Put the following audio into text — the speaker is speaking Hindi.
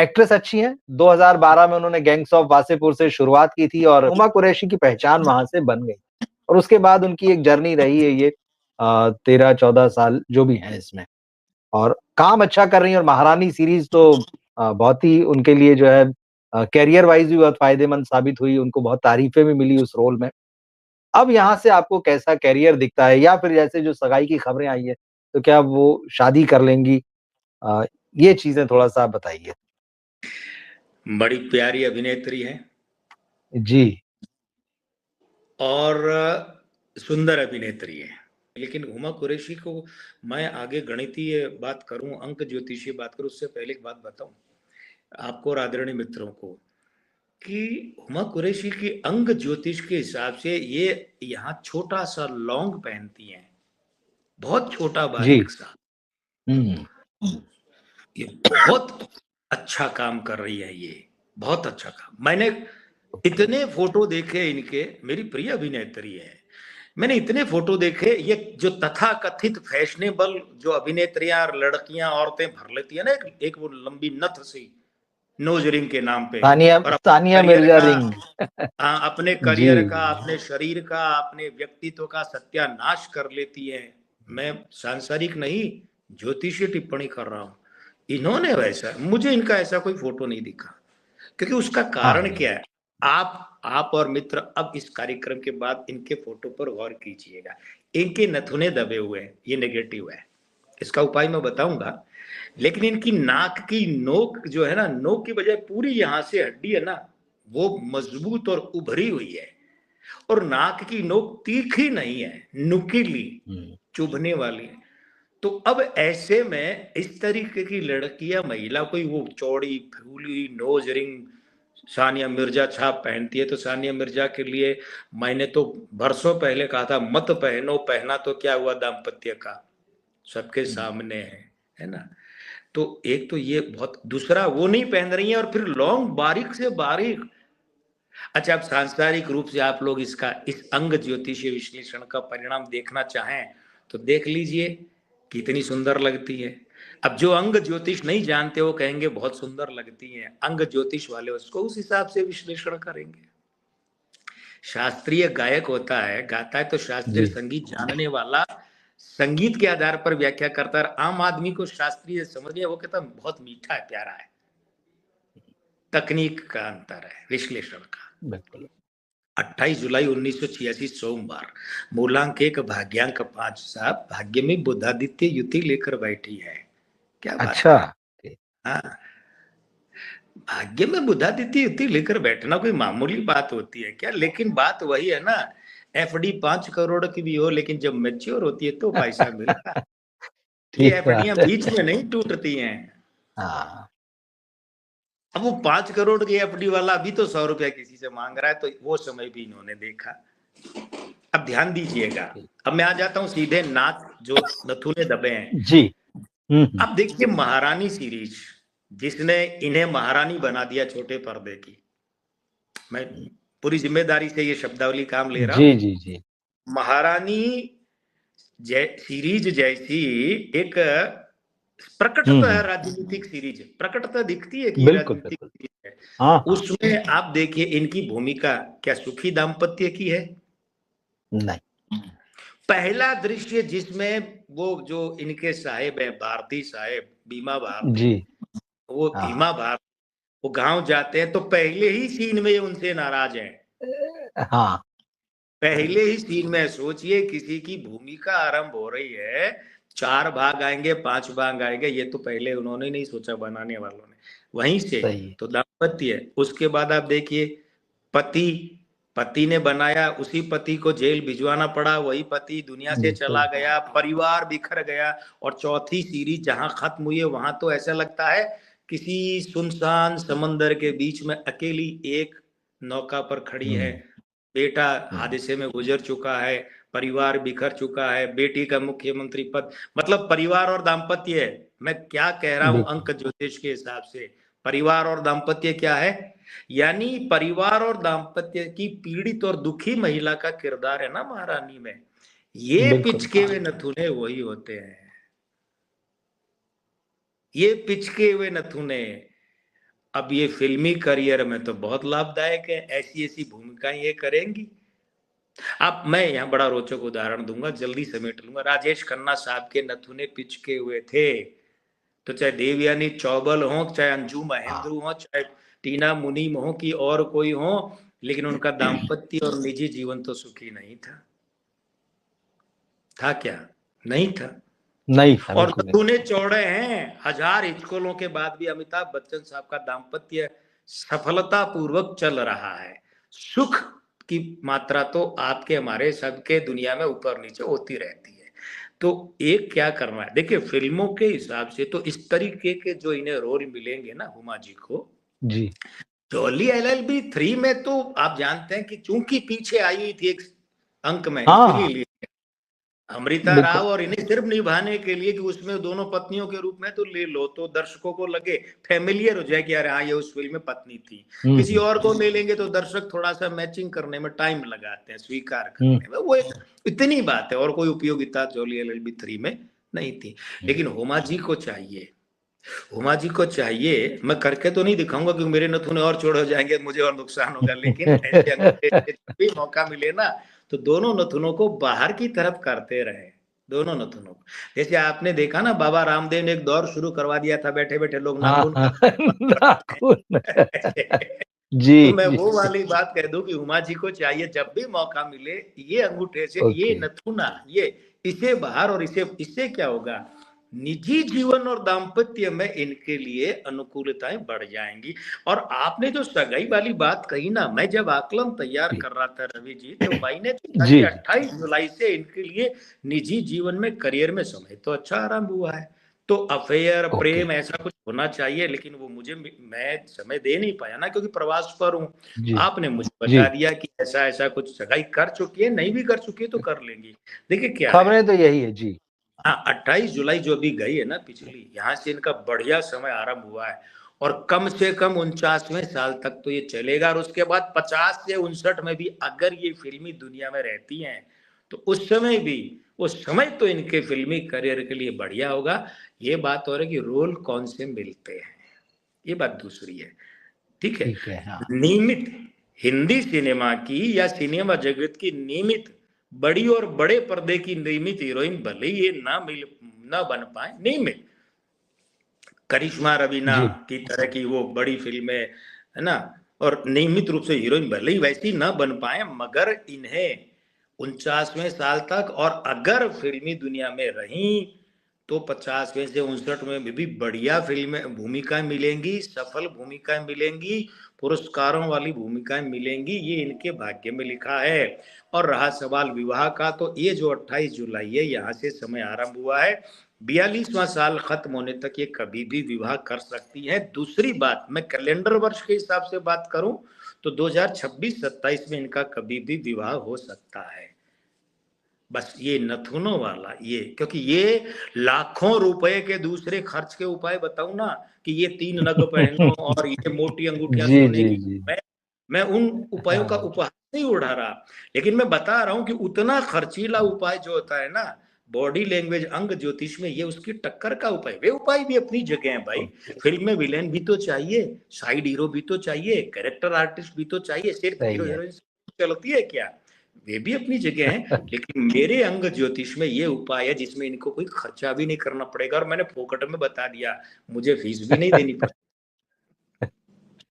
एक्ट्रेस अच्छी हैं। 2012 में उन्होंने गैंग्स ऑफ वासेपुर से शुरुआत की थी और हुमा कुरैशी की पहचान वहाँ से बन गई। और उसके बाद उनकी एक जर्नी रही है ये 13-14 साल जो भी हैं इसमें। और काम अच्छा कर रही हैं और महारानी सीरीज़ तो बहुत ही उनके लिए जो है करियर वाइज़ भी बहुत फ़ायदेमंद साबित हुई, उनको बहुत तारीफ़ें भी मिली उस रोल में। अब यहाँ से आपको कैसा करियर दिखता है या फिर जैसे जो सगाई की खबरें आई है, तो क्या वो शादी कर लेंगी? ये चीज़ें थोड़ा-सा आप बताइए। बड़ी प्यारी अभिनेत्री है जी। और सुंदर अभिनेत्री है। लेकिन हुमा कुरैशी को मैं आगे गणितीय बात करूं, अंक ज्योतिषीय बात करूं, उससे पहले एक बात बताऊं आपको और आदरणीय मित्रों को कि हुमा कुरैशी की अंग ज्योतिष के हिसाब से ये यहाँ छोटा सा लौंग पहनती हैं, बहुत छोटा जी। बारीक सा। हुँ। ये बहुत अच्छा काम कर रही है, ये बहुत अच्छा काम। मैंने इतने फोटो देखे इनके, मेरी प्रिय अभिनेत्री है, मैंने इतने फोटो देखे। ये जो तथाकथित फैशनेबल जो अभिनेत्रियां, लड़कियां, औरतें भर लेती है ना, एक वो लंबी नथ सी नोज रिंग के नाम पे, और तानिया करियर मिर्जा का, रिंग। अपने जी। करियर का, अपने शरीर का, अपने व्यक्तित्व का सत्यानाश कर लेती है। मैं सांसारिक नहीं, ज्योतिषीय टिप्पणी कर रहा हूं। इन्होंने वैसा, मुझे इनका ऐसा कोई फोटो नहीं दिखा, क्योंकि उसका कारण हाँ। क्या है? आप और मित्र अब इस कार्यक्रम के बाद इनके फोटो पर गौर कीजिएगा। इनके नथुने दबे हुए हैं, ये नेगेटिव है। इसका उपाय मैं बताऊंगा। लेकिन इनकी नाक की नोक जो है ना, नोक की बजाय पूरी यहां से हड्डी है ना, वो मजबूत और उभरी हुई है। और नाक की नोक तीखी नहीं है, नुकीली, चुभने वाली है। तो अब ऐसे में इस तरीके की लड़कियां, महिला, कोई वो चौड़ी फूली नोज रिंग सानिया मिर्जा छाप पहनती है, तो सानिया मिर्जा के लिए मैंने तो बरसों पहले कहा था, मत पहनो, पहना तो क्या हुआ दाम्पत्य का, सबके सामने है ना। तो एक तो ये बहुत, दूसरा वो नहीं पहन रही है, और फिर लॉन्ग बारीक से बारीक। अच्छा, अब सांसारिक रूप से आप लोग इसका, इस अंग ज्योतिषीय विश्लेषण का परिणाम देखना चाहें तो देख लीजिए कितनी सुंदर लगती है। अब जो अंग ज्योतिष नहीं जानते वो कहेंगे बहुत सुंदर लगती है, अंग ज्योतिष वाले उसको उस हिसाब से विश्लेषण करेंगे। शास्त्रीय गायक होता है, गाता है, तो शास्त्रीय संगीत जानने वाला संगीत के आधार पर व्याख्या करता है। आम आदमी को शास्त्रीय समझ गया, वो कहता है बहुत मीठा है, प्यारा है। तकनीक का अंतर है, विश्लेषण का। बिल्कुल। 28 जुलाई 1986 सोमवार, मूलांक 1 भाग्यांक 5 साहब, भाग्य में बुधादित्य युति लेकर बैठी है। क्या बात अच्छा। है? हाँ, भाग्य में बुधादित्य युति लेकर बैठना कोई मामूली बात होती है क्या? लेकिन बात वही है ना, एफडी 5 करोड़ की भी हो, लेकिन जब मैच्योर होती है तो पैसा मिलता है। ये ठीक एफडियां बात है। बीच में नहीं टूटती हैं। हाँ। अब वो 5 करोड़ की एफडी वाला भी तो 100 रुपया किसी से मांग रहा है, तो वो समय भी इन्होंने देखा। अब ध्यान दीजिएगा, अब मैं आ जाता हूं सीधे नाक जो नथुने दबे हैं। जी। अब देखिए महारानी सीरीज, जिसने इन्हें महारानी बना दिया छोटे पर्दे की, मैं पूरी जिम्मेदारी से ये शब्दावली काम ले रहा जी, हूं। जी, जी। महारानी सीरीज जैसी एक प्रकटतः राजनीतिक सीरीज, प्रकटतः दिखती है कि बिल्कुल, राजनीतिक बिल्कुल। सीरीज है, हाँ, हाँ। उसमें आप देखिए इनकी भूमिका क्या सुखी दाम्पत्य की है? नहीं। पहला दृश्य जिसमें वो जो इनके साहेब है, भारती साहेब, बीमा भारती, जी। वो हाँ। भीमा भारती, वो गांव जाते हैं तो पहले ही सीन में उनसे नाराज हैं। हाँ। पहले ही सीन में सोचिए, किसी की भूमिका आरंभ हो रही है, 4 भाग आएंगे, 5 भाग आएंगे, ये तो पहले उन्होंने नहीं सोचा, बनाने वालों ने। वहीं से सही। तो दाम्पत्य है। उसके बाद आप देखिए पति, पति ने बनाया, उसी पति को जेल भिजवाना पड़ा, वही पति दुनिया से चला गया, परिवार बिखर गया। और चौथी सीरीज जहां खत्म हुई है, वहां तो ऐसा लगता है किसी सुनसान समंदर के बीच में अकेली एक नौका पर खड़ी है। बेटा हादसे में गुजर चुका है, परिवार बिखर चुका है, बेटी का मुख्यमंत्री पद, मतलब परिवार और दाम्पत्य है। मैं क्या कह रहा हूं अंक ज्योतिष के हिसाब से, परिवार और दाम्पत्य क्या है? यानी परिवार और दाम्पत्य की पीड़ित और दुखी महिला का किरदार है ना महारानी में। ये पिचके हुए नथुने वही होते हैं, ये पिचके हुए नथुने। अब ये फिल्मी करियर में तो बहुत लाभदायक है, ऐसी ऐसी भूमिकाएं ये करेंगी। अब मैं यहाँ बड़ा रोचक उदाहरण दूंगा, जल्दी समेट लूंगा। राजेश खन्ना साहब के नथुने पिचके हुए थे, तो चाहे देवयानी चौबल हो, चाहे अंजू हाँ। महेंद्रू हो, चाहे टीना मुनीम हो कि और कोई हो, लेकिन उनका दाम्पत्य और निजी जीवन तो सुखी नहीं था। था क्या? नहीं था। नहीं था, और बिल्कुल नहीं। नथुने चौड़े हैं, 1000 हिचकोलों के बाद भी अमिताभ बच्चन साहब का दाम्पत्य सफलता पूर्वक चल रहा है। सुख की मात्रा तो आपके हमारे सबके दुनिया में ऊपर नीचे होती रहती है। तो एक क्या करना है, देखिए फिल्मों के हिसाब से तो इस तरीके के जो इन्हें रोल मिलेंगे ना हुमा जी को, जी। जॉली LLB 3 में तो आप जानते हैं कि चूंकि पीछे आई हुई थी एक अंक में, हाँ, इसीलिए अमृता बिल्कुल। राव, और इन्हें सिर्फ निभाने के लिए कि उसमें दोनों पत्नियों के रूप में तो ले लो, तो दर्शकों को लगे फेमिलियर हो जाए कि यार हाँ ये उस फिल्म में पत्नी थी। किसी और को ले लेंगे तो दर्शक थोड़ा सा मैचिंग करने में टाइम लगाते हैं, स्वीकार करने में, वो इतनी बात है, और कोई उपयोगिता जॉली LLB 3 में नहीं थी। लेकिन हुमा जी को चाहिए, हुमा जी को चाहिए, मैं करके तो नहीं दिखाऊंगा क्योंकि मेरे नथुने और चौड़े हो जाएंगे, मुझे और नुकसान होगा, लेकिन ऐसे अंगूठे से जब भी मौका मिले ना, तो दोनों नथुनों को बाहर की तरफ करते रहे, दोनों नथुनों को। जैसे आपने देखा ना, बाबा रामदेव ने एक दौर शुरू करवा दिया था, बैठे बैठे लोग हाँ, नाखून हाँ, काटते नाखून। हैं। जी, तो मैं जी, वो जी। वाली बात कह दूं कि हुमा जी को चाहिए जब भी मौका मिले, ये अंगूठे से, ये ओके। नथुना, ये इसे बाहर, और इससे क्या होगा, निजी जीवन और दाम्पत्य में इनके लिए अनुकूलताएं बढ़ जाएंगी। और आपने जो सगाई वाली बात कही ना, मैं जब आकलन तैयार जी, कर रहा था रवि जी, तो मैंने देखा कि जी, जी। 28 जुलाई से इनके लिए निजी जीवन में, करियर में समय तो अच्छा आरंभ हुआ है। तो अफेयर, ओके। प्रेम, ऐसा कुछ होना चाहिए, लेकिन वो मुझे, मैं समय दे नहीं पाया ना क्योंकि प्रवास पर हूँ। जी, आपने मुझे जी। बता दिया कि ऐसा ऐसा कुछ सगाई कर चुकी है, नहीं भी कर चुकी है तो कर लेंगी। देखिए क्या है, खबरें तो यही है। जी। हाँ 28 जुलाई जो अभी गई है ना पिछली, यहाँ से इनका बढ़िया समय आरंभ हुआ है, और कम से कम 49वें साल तक तो ये चलेगा, और उसके बाद 50 से 59 में भी अगर ये फिल्मी दुनिया में रहती हैं, तो उस समय भी, उस समय तो इनके फिल्मी करियर के लिए बढ़िया होगा। ये बात हो रही है कि रोल कौन से मिलते हैं, ये बात दूसरी है। ठीक है, ठीक है। हाँ। नियमित हिंदी सिनेमा की या सिनेमा जगत की नियमित बड़ी और बड़े पर्दे की नियमित हीरोइन भले ही ये ना बन पाए नियमित, करिश्मा रवीना जी। की तरह की वो बड़ी फिल्में, है ना, और नियमित रूप से हीरोइन भले ही वैसी ना बन पाए, मगर इन्हें 49वें साल तक, और अगर फिल्मी दुनिया में रही तो 50वें से 59 में भी बढ़िया फिल्में, भूमिकाएं मिलेंगी, सफल भूमिकाएं मिलेंगी, पुरस्कारों वाली भूमिकाएं मिलेंगी, ये इनके भाग्य में लिखा है। और रहा सवाल विवाह का, तो ये जो 28 जुलाई है, यहाँ से समय आरंभ हुआ है, 42वां साल खत्म होने तक ये कभी भी विवाह कर सकती है। दूसरी बात, मैं कैलेंडर वर्ष के हिसाब से बात करूं तो 2026-27 में इनका कभी भी विवाह हो सकता है। बस ये नथुनों वाला, ये क्योंकि ये लाखों रुपए के दूसरे खर्च के उपाय बताऊं ना, कि ये 3 नग पहनो और ये मोटी अंगूठियां जी, सोने जी, की, जी। मैं मैं उन उपायों का हाँ। उपहार नहीं उड़ा रहा, लेकिन मैं बता रहा हूं कि उतना खर्चीला उपाय जो होता है ना, बॉडी लैंग्वेज, अंग ज्योतिष में, ये उसकी टक्कर का उपाय, वे उपाय भी अपनी जगह है भाई। ओके। फिल्म में विलेन भी तो चाहिए, साइड हीरो भी तो चाहिए, कैरेक्टर आर्टिस्ट भी तो चाहिए, सिर्फ हीरो सही है। हीरोइन चलती है क्या? वे भी अपनी जगह है, लेकिन मेरे अंग ज्योतिष में ये उपाय है जिसमें इनको कोई खर्चा भी नहीं करना पड़ेगा, और मैंने फोकट में बता दिया, मुझे फीस भी नहीं देनी पड़ेगी।